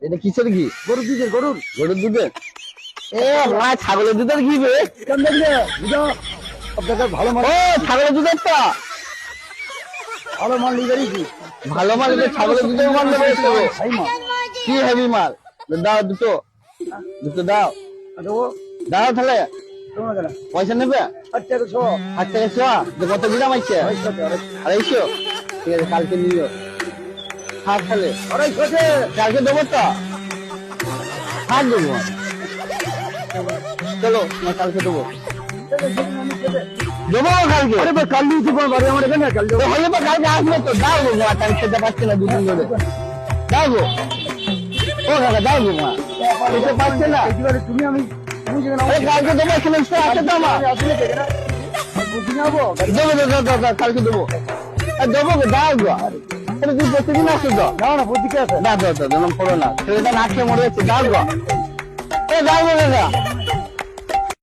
এটা কিসের ঘি? গরুর দুধের গরুর গরুর দুধের? এ মা, ছাগলের দুধের ঘি বে? কেমন দেখলে বুঝো আপনাদের ভালো মাল ও ছাগলের দুধের তো ভালো মাল নিয়ে বেরিয়েছি ভালো মাল, এটা ছাগলের দুধের মাল নেবে তো? ভাই মাল কি হেভি মাল? দাও দুটো, দুটো দাও, দেবো দাও তাহলে। তোমার কেন পয়সা নেবে? আচ্ছা শো 8 টাকা শোয়া। কত গ্রাম আছে? 250। ঠিক আছে, কালকে নিও। হাত তাহলে আড়াইশো কালকে দেবো তো, হাত দেবো। চলো না, কালকে দেবো, দেবো কালকে। আরে ভাই কাল নিয়ে তোমার বাড়ি আমার এখানে কাল তো হলে তো কালকে আসবে তো, দাও গো মা, কাল খেতে পারছি না দুদিন ধরে। দাও গো, ও কাকা দাও গো মা, খেতে পারছে না। একেবারে তুমি আমি তুমি যেখানে আরে কালকে দেবো, এখানে স্টোর আছে তো আমার। আসলে দেখে না বুঝি নেবো দেবো দাও, কালকে দেবো। দেবো গো, দাও গো। আরে তুই প্রতিদিন আসছো তো? না না বুদ্ধিকে আছে দাও, পড়ো না, ছেলেটা না খেয়ে মরে যাচ্ছে, দাও গো। দাও গো দাদা।